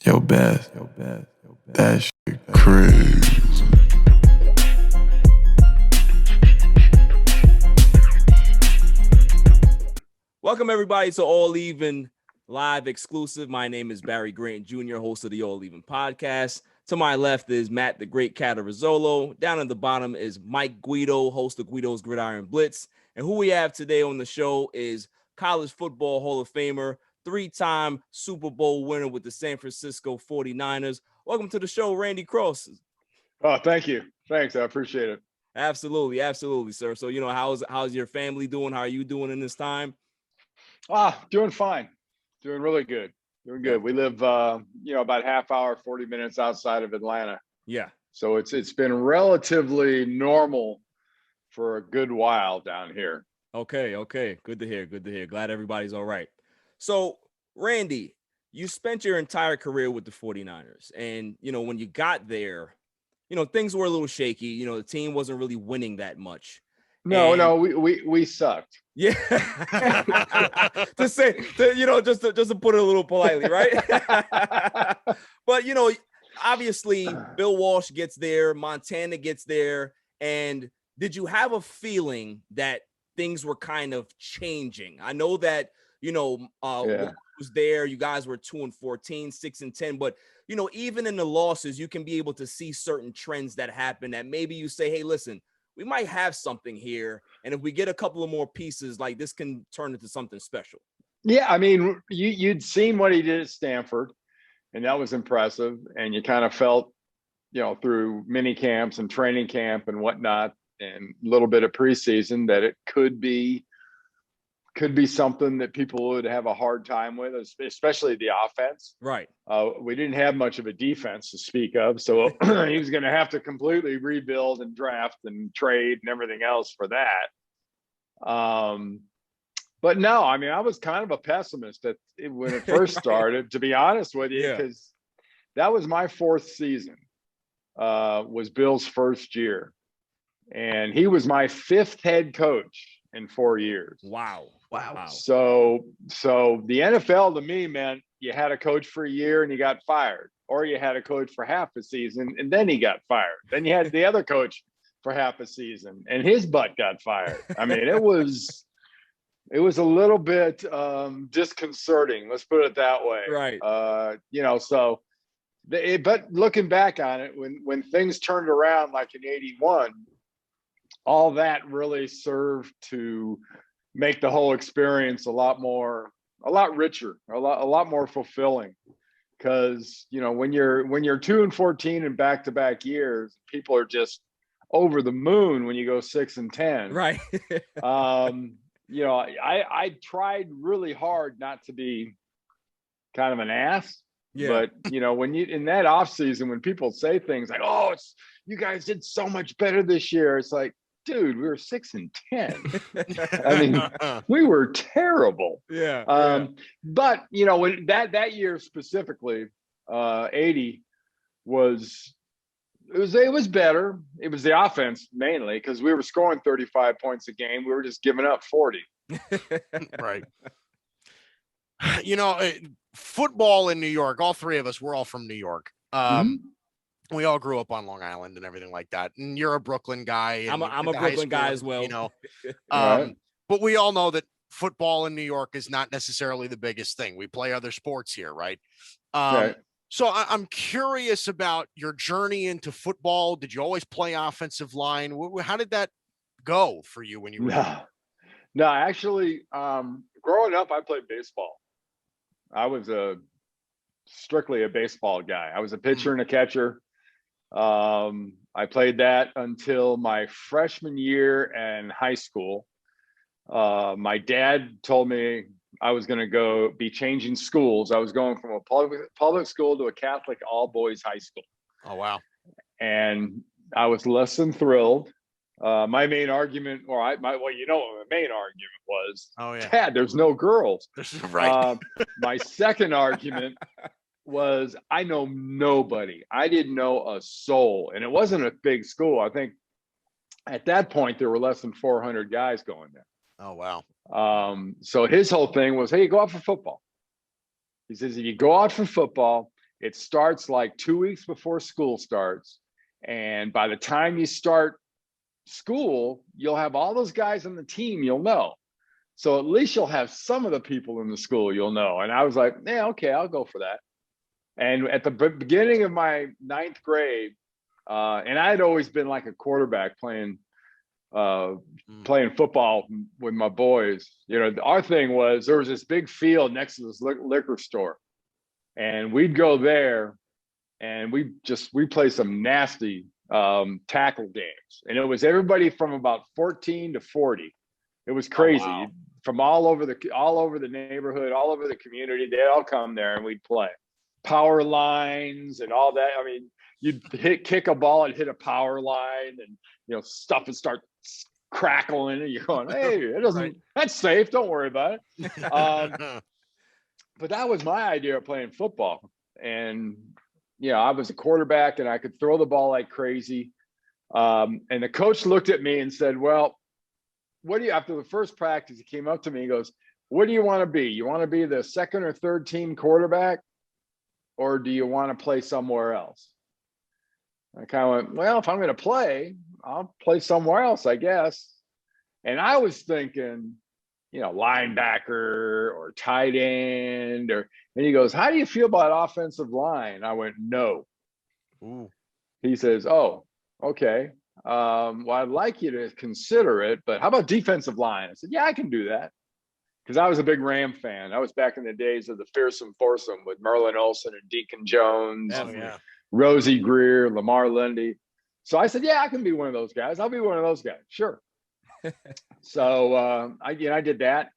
Yo, Beth, that shit crazy. Welcome, everybody, to All Even Live Exclusive. My name is Barry Grant Jr., host of the All Even podcast. To my left is Matt, the great 𝐥𝐤𝐬. Down at the bottom is Mike Guido, host of Guido's Gridiron Blitz. And who we have today on the show is college football Hall of Famer, three-time Super Bowl winner with the San Francisco 49ers. Welcome to the show, Randy Cross. Oh, thank you. Thanks. I appreciate it. Absolutely, sir. So, how's your family doing? How are you doing in this time? Doing fine. Doing really good. Doing good. We live, about half hour, 40 minutes outside of Atlanta. Yeah. So it's been relatively normal for a good while down here. Okay. Good to hear. Glad everybody's all right. So, Randy, you spent your entire career with the 49ers. And, when you got there, things were a little shaky. The team wasn't really winning that much. No, we sucked. Yeah. just to put it a little politely, right? But, obviously Bill Walsh gets there, Montana gets there. And did you have a feeling that things were kind of changing? I know that, was there. You guys were 2-14, 6-10, but even in the losses, you can be able to see certain trends that happen that maybe you say, hey, listen, we might have something here. And if we get a couple of more pieces, like this can turn into something special. Yeah. I mean, you'd seen what he did at Stanford, and that was impressive. And you kind of felt, through mini camps and training camp and whatnot, and a little bit of preseason, that it could be something that people would have a hard time with, especially the offense. Right. We didn't have much of a defense to speak of, so he was going to have to completely rebuild and draft and trade and everything else for that. But no, I mean, I was kind of a pessimist when it first started, to be honest with you, because that was my fourth season, was Bill's first year. And he was my fifth head coach in 4 years. Wow. So the NFL to me meant you had a coach for a year and he got fired, or you had a coach for half a season and then he got fired. Then you had the other coach for half a season and his butt got fired. I mean, it was a little bit disconcerting. Let's put it that way. Right. But looking back on it, when things turned around, like in '81, all that really served to make the whole experience a lot richer, a lot more fulfilling. Because when you're 2-14 in back-to-back years, people are just over the moon when you go 6-10. Right. I tried really hard not to be kind of an ass. Yeah. But when you in that off season, when people say things like, "Oh, you guys did so much better this year," it's like, dude, we were 6-10. I mean, we were terrible. Yeah. But when that year specifically, 80 was better. It was the offense mainly, because we were scoring 35 points a game. We were just giving up 40. Right. Football in New York, all three of us, we're all from New York. We all grew up on Long Island and everything like that. And you're a Brooklyn guy. I'm a Brooklyn guy as well. Right. But we all know that football in New York is not necessarily the biggest thing. We play other sports here, right? Right. So I'm curious about your journey into football. Did you always play offensive line? How did that go for you when you were? No, actually, growing up, I played baseball. I was strictly a baseball guy. I was a pitcher and a catcher. I played that until my freshman year in high school. My dad told me I was going to be changing schools. I was going from a public school to a Catholic all-boys high school. Oh, wow. And I was less than thrilled. My main argument, what my main argument was, Dad, there's no girls. Right. My second argument was, I know nobody. I didn't know a soul. And it wasn't a big school. I think at that point, there were less than 400 guys going there. Oh, wow. So his whole thing was, hey, go out for football. He says, if you go out for football It starts like 2 weeks before school starts. And by the time you start school, you'll have all those guys on the team you'll know. So at least you'll have some of the people in the school you'll know. And I was like, yeah, okay, I'll go for that. And at the beginning of my 9th grade, and I had always been like a quarterback playing football with my boys. You know, our thing was there was this big field next to this liquor store, and we'd go there and we play some nasty tackle games. And it was everybody from about 14 to 40. It was crazy. Oh, wow. From all over the neighborhood, all over the community. They'd all come there and we'd play power lines and all that. I mean, you'd kick a ball and hit a power line, and you know, stuff would start crackling, and you're going, hey, it doesn't Right. that's safe, don't worry about it. But that was my idea of playing football. And you know, I was a quarterback and I could throw the ball like crazy. And the coach looked at me and said, well, what do you, after the first practice, he came up to me, he goes, what do you want to be? You want to be the second or third team quarterback, or do you want to play somewhere else? I kind of went, well, if I'm going to play, I'll play somewhere else, I guess. And I was thinking, you know, linebacker or tight end, and he goes, how do you feel about offensive line? I went, no. Ooh. He says, oh, okay. Well, I'd like you to consider it, but how about defensive line? I said, yeah, I can do that. Because I was a big Ram fan. I was back in the days of the fearsome foursome with Merlin Olsen and Deacon Jones, Oh, and yeah. Rosie Greer, Lamar Lundy. So I said, yeah, I can be one of those guys. I'll be one of those guys. Sure. So I did that.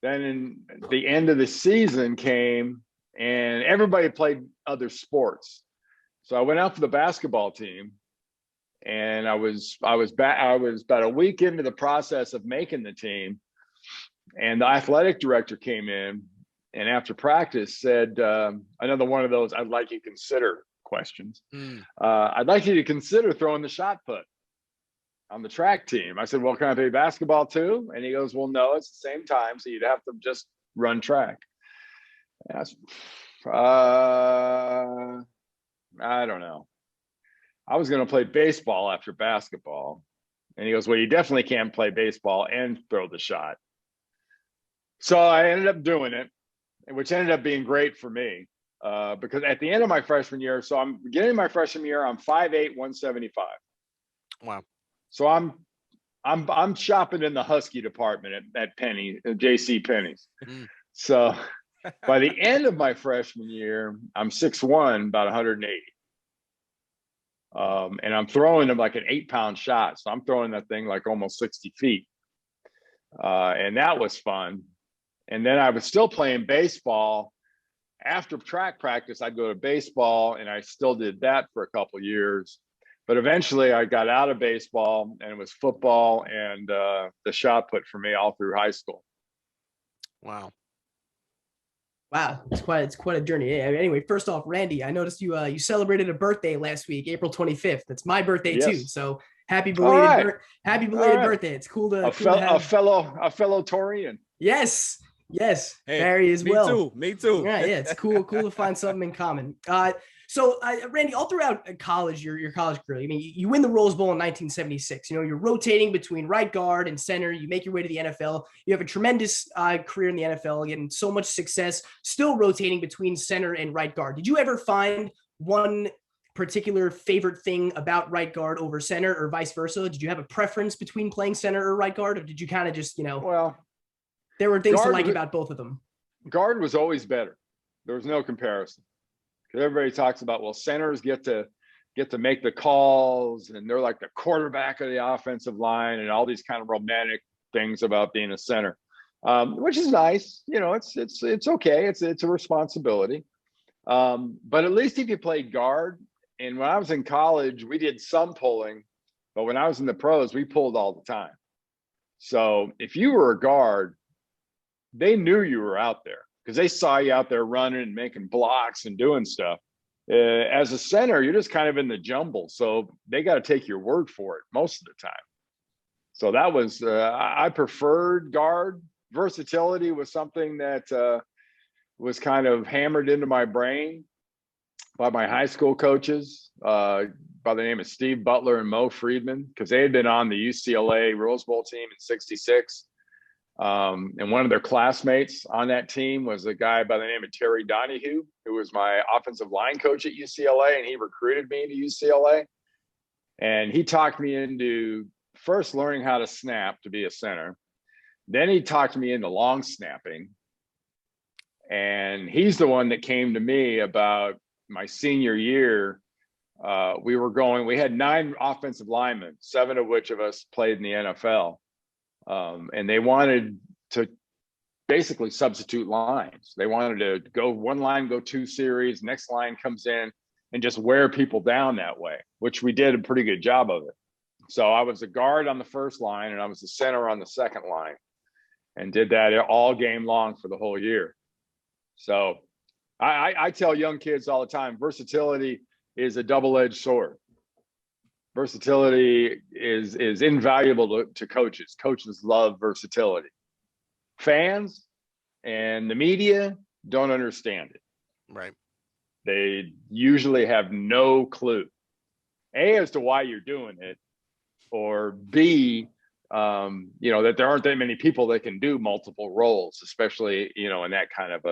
Then in the end of the season came and everybody played other sports. So I went out for the basketball team, and I was about a week into the process of making the team. And the athletic director came in and after practice said, another one of those I'd like you to consider questions. I'd like you to consider throwing the shot put on the track team. I said, well, can I play basketball too? And he goes, well, no, it's the same time. So you'd have to just run track. And I said, I don't know. I was going to play baseball after basketball. And he goes, well, you definitely can't play baseball and throw the shot. So I ended up doing it, which ended up being great for me because at the end of my freshman year, so I'm beginning my freshman year, I'm 5'8", 175. Wow. So I'm shopping in the Husky department at Penny, J.C. Penney's. So by the end of my freshman year, I'm 6'1", about 180. And I'm throwing them like an 8-pound shot. So I'm throwing that thing like almost 60 feet. And that was fun. And then I was still playing baseball. After track practice, I'd go to baseball, and I still did that for a couple of years. But eventually I got out of baseball, and it was football and the shot put for me all through high school. Wow. Wow, it's quite a journey. Anyway, first off, Randy, I noticed you celebrated a birthday last week, April 25th. That's my birthday too. So happy belated birthday. It's cool to a fellow Torian. Yes. Hey, Barry as well. Me too. Yeah, it's cool to find something in common. So Randy, all throughout college, your college career, I mean, you win the Rose Bowl in 1976. You know, you're rotating between right guard and center. You make your way to the NFL. You have a tremendous career in the NFL, getting so much success, still rotating between center and right guard. Did you ever find one particular favorite thing about right guard over center, or vice versa? Did you have a preference between playing center or right guard, or did you kind of just, Well, there were things to like about both of them? Guard was always better. There was no comparison. Because everybody talks about, well, centers get to make the calls, and they're like the quarterback of the offensive line, and all these kind of romantic things about being a center, which is nice. You know, it's okay. It's a responsibility. But at least if you played guard, and when I was in college, we did some pulling, but when I was in the pros, we pulled all the time. So if you were a guard, they knew you were out there because they saw you out there running and making blocks and doing stuff. As a center, you're just kind of in the jumble. So they got to take your word for it most of the time. So that was, I preferred guard. Versatility was something that was kind of hammered into my brain. by my high school coaches by the name of Steve Butler and Mo Friedman, because they had been on the UCLA Rose Bowl team in '66. And one of their classmates on that team was a guy by the name of Terry Donahue, who was my offensive line coach at UCLA, and he recruited me to UCLA. And he talked me into first learning how to snap to be a center. Then he talked me into long snapping. And he's the one that came to me about my senior year. We had 9 offensive linemen, 7 of which of us played in the NFL. And they wanted to basically substitute lines. They wanted to go one line, go 2 series, next line comes in, and just wear people down that way, which we did a pretty good job of it. So I was a guard on the first line and I was the center on the second line, and did that all game long for the whole year. So I tell young kids all the time, versatility is a double-edged sword. Versatility is invaluable to coaches. Coaches love versatility. Fans and the media don't understand it. Right. They usually have no clue, A, as to why you're doing it, or B, that there aren't that many people that can do multiple roles, especially, in that kind of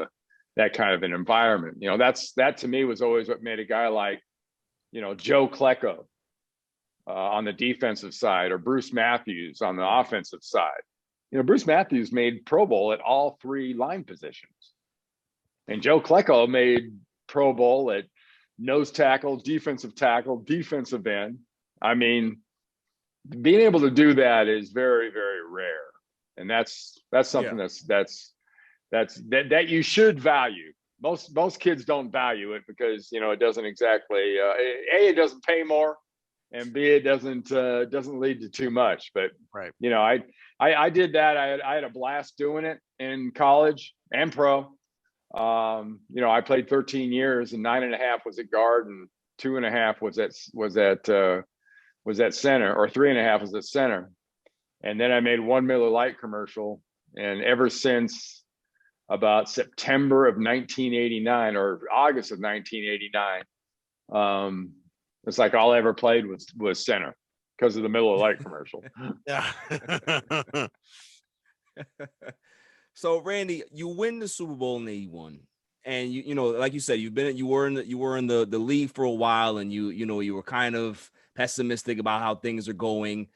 an environment. That to me was always what made a guy like, Joe Klecko on the defensive side, or Bruce Matthews on the offensive side. Bruce Matthews made Pro Bowl at all 3 line positions. And Joe Klecko made Pro Bowl at nose tackle, defensive end. I mean, being able to do that is very, very rare. And that's something that you should value. Most kids don't value it because, it doesn't exactly, A, it doesn't pay more, and B, it doesn't lead to too much. But, right. I did that. I had a blast doing it in college and pro. I played 13 years, and 9.5 was at guard, and 2.5 was at center, or 3.5 was at center. And then I made one Miller Lite commercial, and ever since about September of 1989 or August of 1989, it's like all I ever played was center because of the Miller Lite commercial. Yeah. So Randy, you win the Super Bowl in '81, and you like you said, you were in the league for a while, and you were kind of pessimistic about how things are going.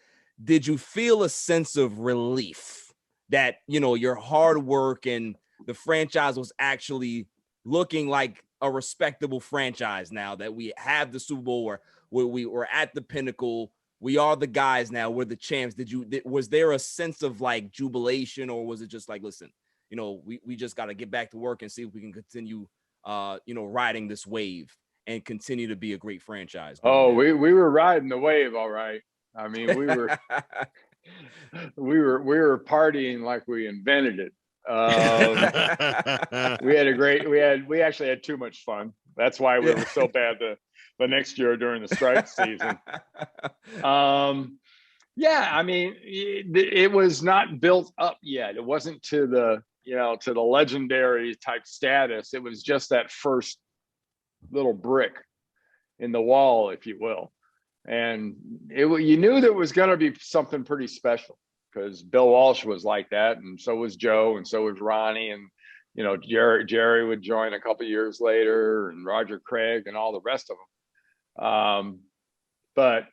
Did you feel a sense of relief that your hard work and the franchise was actually looking like a respectable franchise now, that we have the Super Bowl, where we were at the pinnacle? We are the guys now. We're the champs. Was there a sense of like jubilation, or was it just like, listen, we just got to get back to work and see if we can continue, riding this wave and continue to be a great franchise? Oh, we were riding the wave, all right. I mean, we were we were partying like we invented it. We actually had too much fun. That's why we were so bad the next year during the strike season. I mean, it was not built up yet. It wasn't to the legendary type status. It was just that first little brick in the wall, if you will. And you knew there was going to be something pretty special, because Bill Walsh was like that, and so was Joe, and so was Ronnie, and Jerry would join a couple years later, and Roger Craig, and all the rest of them. But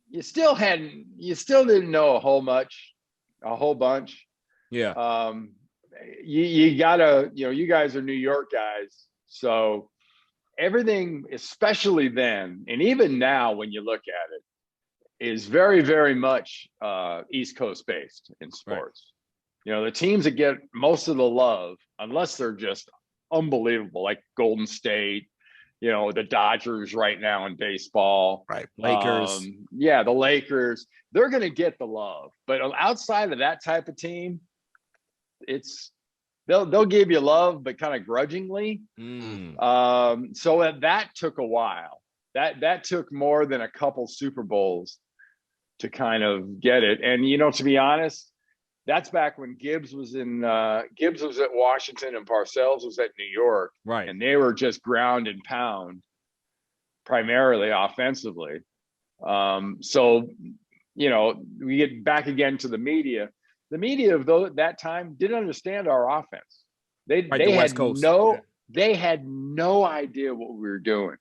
you still didn't know a whole bunch. Yeah. You gotta, you guys are New York guys, so everything, especially then, and even now when you look at it, is very, very much East Coast based in sports. Right. The teams that get most of the love, unless they're just unbelievable, like Golden State, the Dodgers right now in baseball, right? Lakers. The Lakers, they're going to get the love. But outside of that type of team, they'll give you love, but kind of grudgingly. So that took a while. That took more than a couple Super Bowls to kind of get it. And to be honest, that's back when Gibbs was at Washington and Parcells was at New York, right? And they were just ground and pound. primarily offensively. So, you know, we get back again to the media. The media of that time didn't understand our offense. They The West Coast. They had no idea what we were doing.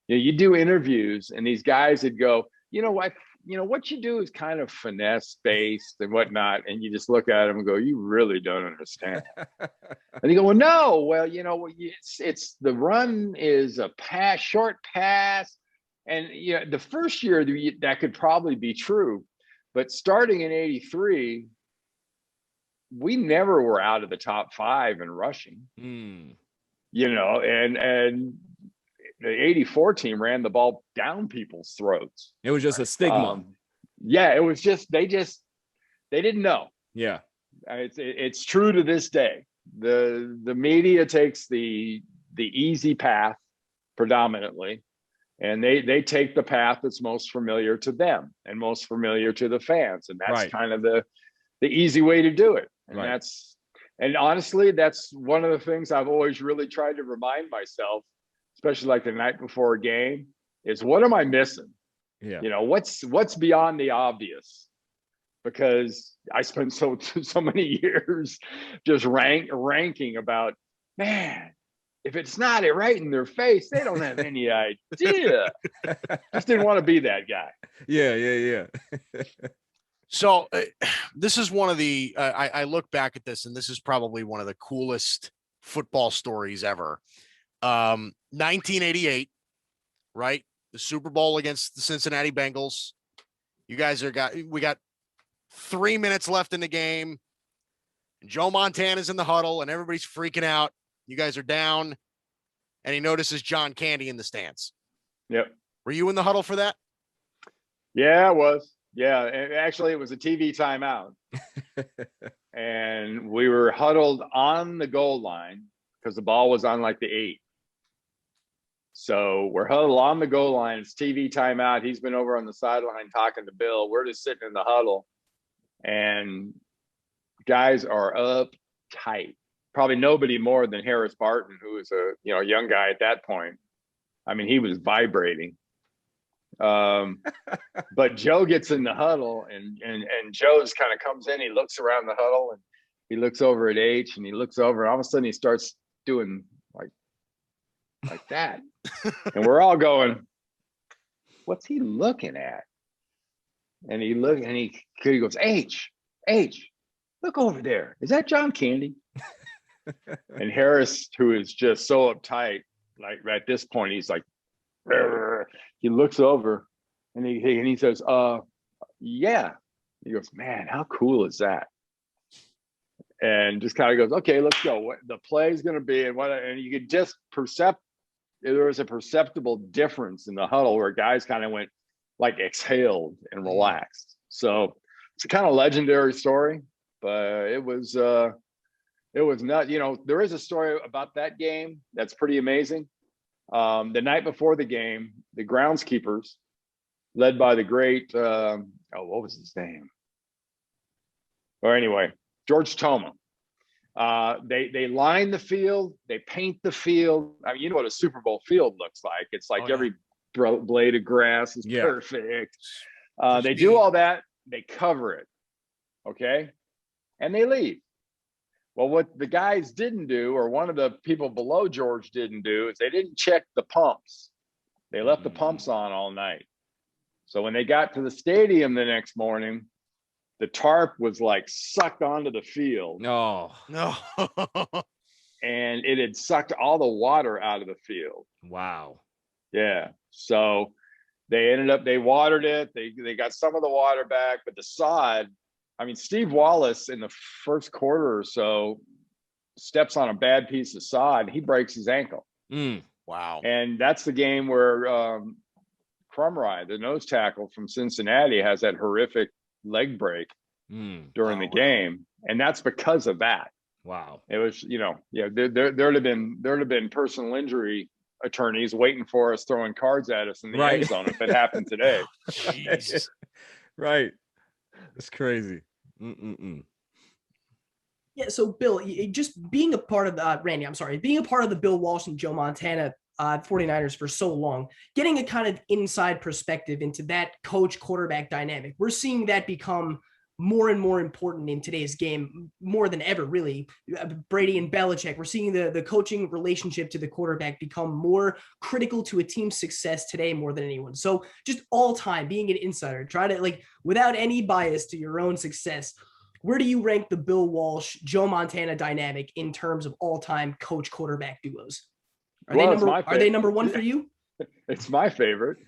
You know, you do interviews and these guys would go, you know what you do is kind of finesse based and whatnot. And you just look at them and go, you really don't understand. And they go, well, no, well, you know, it's the run is a short pass. And you know, the first year that could probably be true, but starting in '83, we never were out of the top 5 in rushing. You know, and the '84 team ran the ball down people's throats. It was just a stigma. Yeah, it was just they didn't know. Yeah, it's true to this day. The media takes the easy path predominantly, and they take the path that's most familiar to them and most familiar to the fans, and that's kind of the easy way to do it. And and honestly, that's one of the things I've always really tried to remind myself, especially like the night before a game, is what am I missing? Yeah. You know, what's beyond the obvious? Because I spent so many years just ranking about, man, if it's not right in their face, they don't have any idea. Just didn't want to be that guy. Yeah. So this is one of the, I look back at this and this is probably one of the coolest football stories ever. 1988, right? The Super Bowl against the Cincinnati Bengals. You guys we got 3 minutes left in the game. And Joe Montana's in the huddle and everybody's freaking out. You guys are down. And he notices John Candy in the stands. Yep. Were you in the huddle for that? Yeah, I was. Yeah, actually, it was a TV timeout. And we were huddled on the goal line because the ball was on like the 8. So we're huddled on the goal line. It's TV timeout. He's been over on the sideline talking to Bill. We're just sitting in the huddle. And guys are uptight. Probably nobody more than Harris Barton, who was a young guy at that point. I mean, he was vibrating. But Joe gets in the huddle and Joe's kind of comes in, he looks around the huddle and he looks over at H and he looks over and all of a sudden he starts doing like that. And we're all going, what's he looking at? And he goes, H, look over there. Is that John Candy? And Harris, who is just so uptight, like at this point, he's like, he looks over and he says, yeah. He goes, man, how cool is that? And just kind of goes, okay, let's go. What the play is going to be and you could just there was a perceptible difference in the huddle where guys kind of went like exhaled and relaxed. So it's a kind of legendary story, but it was not, there is a story about that game that's pretty amazing. The night before the game, the groundskeepers, led by the great, what was his name? Or anyway, George Toma. They line the field, they paint the field. I mean, you know what a Super Bowl field looks like. It's like every blade of grass is perfect. They do all that, they cover it, okay? And they leave. Well, what the guys didn't do, or one of the people below George didn't do, is they didn't check the pumps. They left the pumps on all night. So when they got to the stadium the next morning, the tarp was like sucked onto the field. No. And it had sucked all the water out of the field. Wow. Yeah. So they watered it. They got some of the water back, but the sod, I mean, Steve Wallace in the first quarter or so steps on a bad piece of sod. He breaks his ankle. Wow. And that's the game where Crumry, the nose tackle from Cincinnati, has that horrific leg break during the game. And that's because of that. Wow. It was, there'd have been personal injury attorneys waiting for us throwing cards at us in the end zone if it happened today. Jesus. Right. It's crazy. Yeah, so Bill, just being a part of the being a part of the Bill Walsh and Joe Montana 49ers for so long, getting a kind of inside perspective into that coach quarterback dynamic. We're seeing that become more and more important in today's game, more than ever, really. Brady and Belichick, we're seeing the coaching relationship to the quarterback become more critical to a team's success today more than anyone. So just all time, being an insider, try to, like, without any bias to your own success, where do you rank the Bill Walsh, Joe Montana dynamic in terms of all-time coach quarterback duos? Are they number one for you? It's my favorite.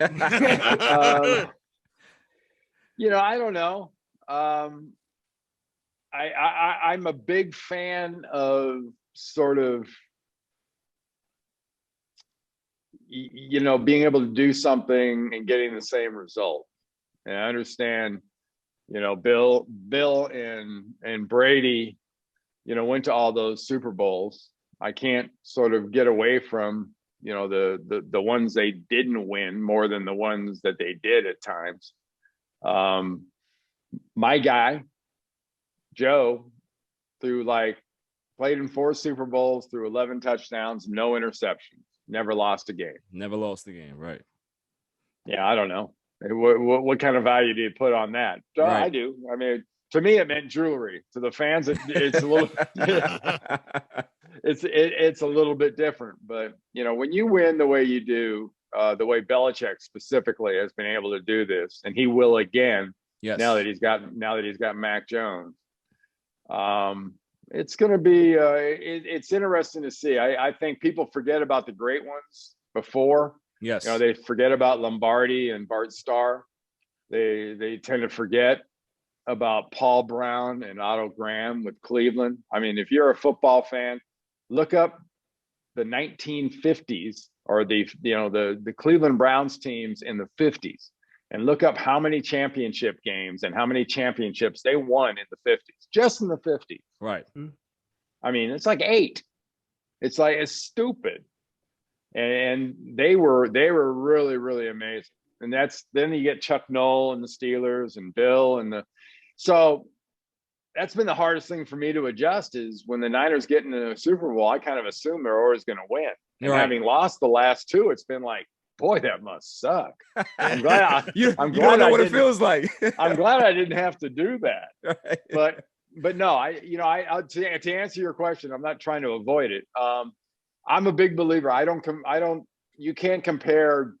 You know, I don't know. I'm a big fan of sort of, you know, being able to do something and getting the same result. And I understand, you know, Bill and Brady, you know, went to all those Super Bowls. I can't sort of get away from, you know, the ones they didn't win more than the ones that they did at times. My guy, Joe, played in 4 Super Bowls, threw 11 touchdowns, no interceptions, never lost a game. Never lost a game, right? Yeah, I don't know. What kind of value do you put on that? Right. I do. I mean, to me, it meant jewelry. To the fans, it's a little, it's a little bit different. But you know, when you win the way you do, the way Belichick specifically has been able to do this, and he will again. Yes. Now that he's got Mac Jones, it's going to be it's interesting to see. I think people forget about the great ones before. Yes. You know, they forget about Lombardi and Bart Starr. They tend to forget about Paul Brown and Otto Graham with Cleveland. I mean, if you're a football fan, look up the 1950s or the Cleveland Browns teams in the 50s. And look up how many championship games and how many championships they won in the 50s, just in the 50s. Right. I mean, it's like 8. It's stupid. And they were really, really amazing. And then you get Chuck Noll and the Steelers and Bill so that's been the hardest thing for me to adjust is when the Niners get into a Super Bowl, I kind of assume they're always going to win. And having lost the last 2, it's been like, boy, that must suck. I'm glad. You don't know what it feels like. I'm glad I didn't have to do that. Right. But no, to answer your question, I'm not trying to avoid it. I'm a big believer. You can't compare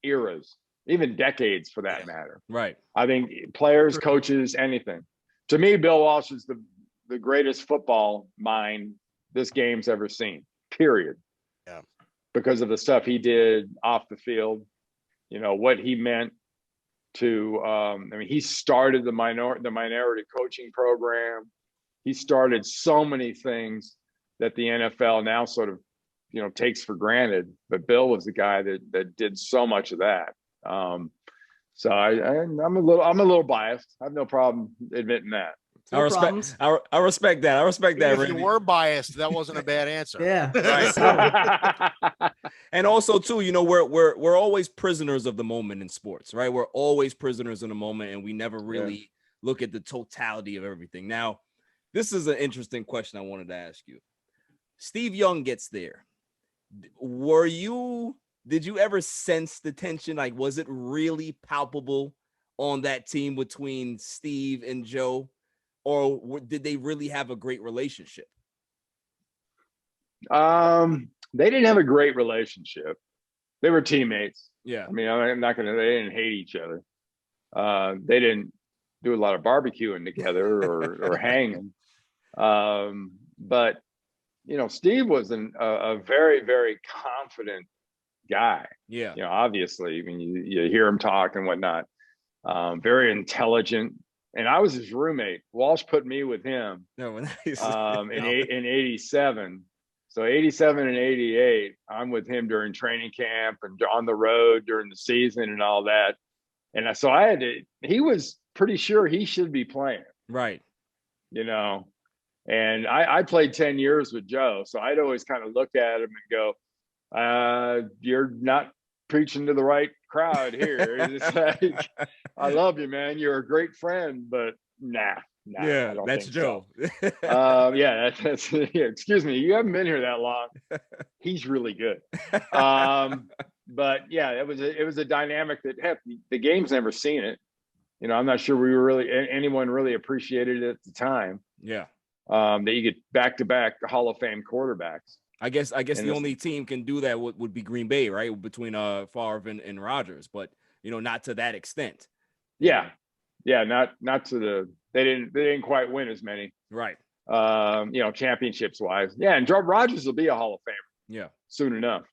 eras, even decades for that matter. Right. I think players, coaches, anything. To me, Bill Walsh is the greatest football mind this game's ever seen. Period. Yeah. Because of the stuff he did off the field, you know, what he meant to, I mean, he started the minority coaching program. He started so many things that the NFL now sort of, you know, takes for granted. But Bill was the guy that did so much of that. So I'm a little biased. I have no problem admitting that. I respect that. I respect that. If you were biased, that wasn't a bad answer. Yeah. Right. And also too, you know, we're always prisoners of the moment in sports, right? We're always prisoners in the moment, and we never really look at the totality of everything. Now, this is an interesting question I wanted to ask you. Steve Young gets there. Did you ever sense the tension? Like, was it really palpable on that team between Steve and Joe? Or did they really have a great relationship? They didn't have a great relationship. They were teammates. Yeah. I mean, they didn't hate each other. They didn't do a lot of barbecuing together or hanging. But, you know, Steve was a very, very confident guy. Yeah. You know, obviously, I mean, you hear him talk and whatnot. Very intelligent. And I was his roommate. Walsh put me with him in 87. So 87 and 88, I'm with him during training camp and on the road during the season and all that. And he was pretty sure he should be playing. Right. You know, and I played 10 years with Joe. So I'd always kind of look at him and go, you're not preaching to the right crowd here. It's like, I love you, man. You're a great friend, but nah, Nah, I Yeah, don't that's think Joe. so. Yeah, that's yeah, excuse me. You haven't been here that long. He's really good. But yeah, it was a dynamic that heck, the game's never seen it. You know, I'm not sure anyone really appreciated it at the time. Yeah. That you get back-to-back Hall of Fame quarterbacks. I guess And the only team can do that would be Green Bay, right? Between Favre and Rodgers, but not to that extent. Yeah. Yeah, not to they didn't quite win as many. Right. Championships wise. Yeah, and Rodgers will be a Hall of Famer. Yeah. Soon enough.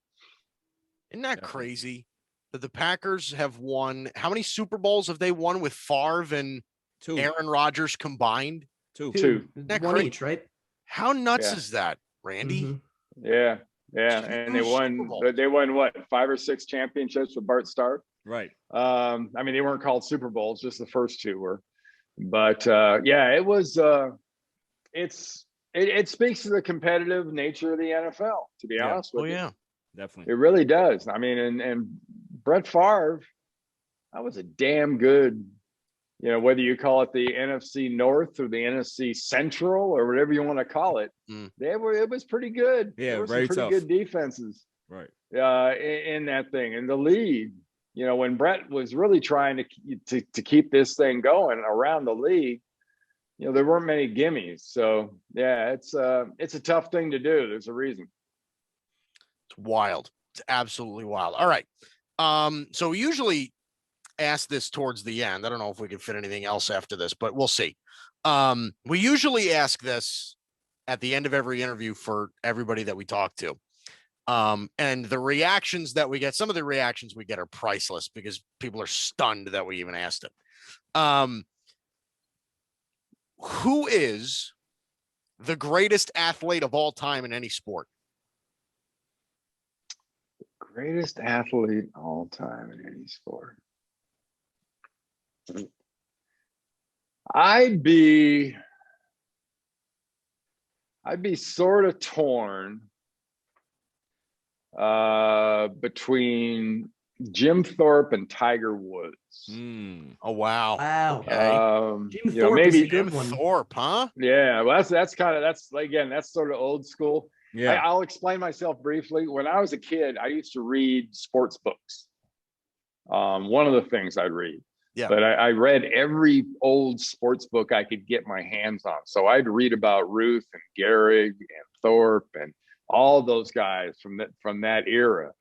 Isn't that crazy that the Packers have won? How many Super Bowls have they won with Favre and 2. Aaron Rodgers combined? 2. 2. That One crazy? each, right? How nuts Yeah. is that, Randy? Mhm. Yeah. Yeah. And they won what, 5 or 6 championships with Bart Starr? Right. I mean, they weren't called Super Bowls, just the first 2 were. But yeah, it was it speaks to the competitive nature of the NFL, to be honest with you. Yeah. Definitely. It really does. I mean, and Brett Favre, that was a damn good, whether you call it the NFC North or the NFC Central or whatever you want to call it, it was pretty good. Yeah, there were very some pretty tough. good defenses. Right. In that thing. And the league, when Brett was really trying to keep this thing going around the league, there weren't many gimmies. So yeah, it's a tough thing to do. There's a reason. It's wild. It's absolutely wild. All right. So we usually ask this towards the end. I don't know if we can fit anything else after this, but we'll see. We usually ask this at the end of every interview for everybody that we talk to. And the reactions that we get, some of the reactions we get are priceless because people are stunned that we even asked it. Who is the greatest athlete of all time in any sport? Greatest athlete all time in any sport. I'd be sort of torn between Jim Thorpe and Tiger Woods. Oh wow! Wow. Okay. Jim Thorpe is maybe a good Jim one. Thorpe, huh? Yeah, well, that's sort of old school. Yeah. I'll explain myself briefly. When I was a kid, I used to read sports books. One of the things I'd read. Yeah. But I read every old sports book I could get my hands on. So I'd read about Ruth and Gehrig and Thorpe and all those guys from that era,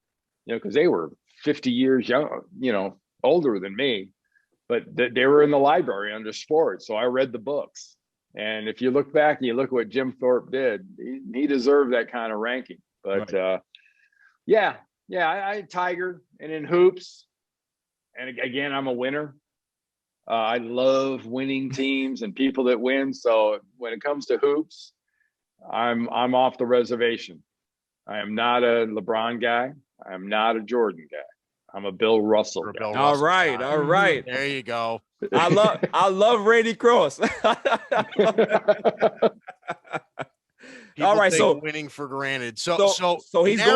because they were 50 years young, older than me, but they were in the library under sports. So I read the books. And if you look back and you look at what Jim Thorpe did, he deserved that kind of ranking. But Right. I Tiger. And in hoops, and again, I'm a winner. I love winning teams and people that win. So when it comes to hoops, I'm off the reservation. I am not a LeBron guy. I am not a Jordan guy. I'm a Bill Russell Or guy. Bill All Russell right. guy. All right. There you go. I love Randy Cross. People All right, take so- winning for granted. So he's narrow going. it So he's down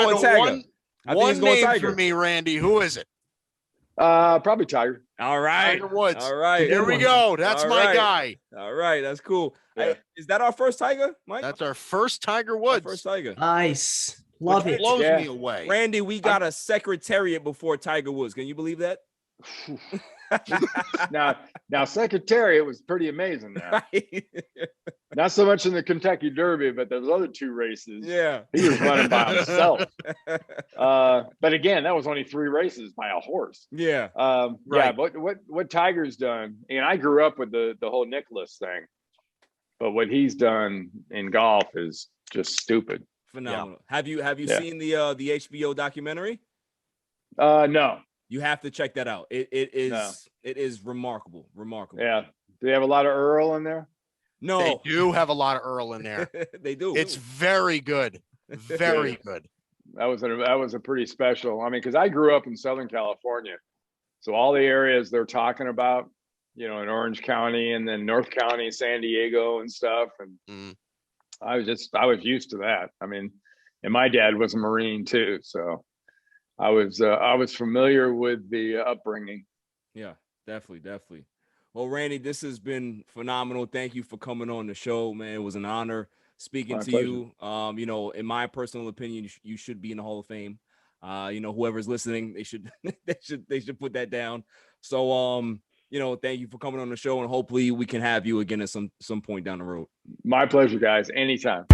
going to Tiger. one I think he's going name Tiger for me, Randy. Who is it? Probably Tiger. All right. Tiger Woods. All right. Here we go. That's All my right. guy. All right. That's cool. Yeah. Hey, is that our first Tiger, Mike? That's our first Tiger Our Woods. first Tiger. Nice. Love Which it. blows Yeah. me away. Randy, we got a secretariat before Tiger Woods. Can you believe that? Now Secretariat was pretty amazing. Now, Right. not so much in the Kentucky Derby, but those other 2 races. Yeah. He was running by himself. But again, that was only 3 races by a horse. Yeah. Yeah, Right. but what Tiger's done, and I grew up with the whole Nicklaus thing, but what he's done in golf is just stupid. Phenomenal. Have you Yeah. seen the HBO documentary? No. You have to check that out. It is No. it is remarkable. Remarkable. Yeah. Do they have a lot of Earl in there? They No. do have a lot of Earl in there. They do. It's very good. Very good. That was a pretty special. I mean, because I grew up in Southern California, so all the areas they're talking about, in Orange County and then North County, San Diego and stuff, and Mhm. I was used to that. I mean, and my dad was a Marine too, so I was familiar with the upbringing. Yeah, definitely. Well, Randy, this has been phenomenal. Thank you for coming on the show, man. It was an honor speaking My to pleasure. you. You know, in my personal opinion, you should be in the Hall of Fame. You know, whoever's listening, they should they should put that down. So, you know, thank you for coming on the show, and hopefully we can have you again at some point down the road. My pleasure, guys. Anytime.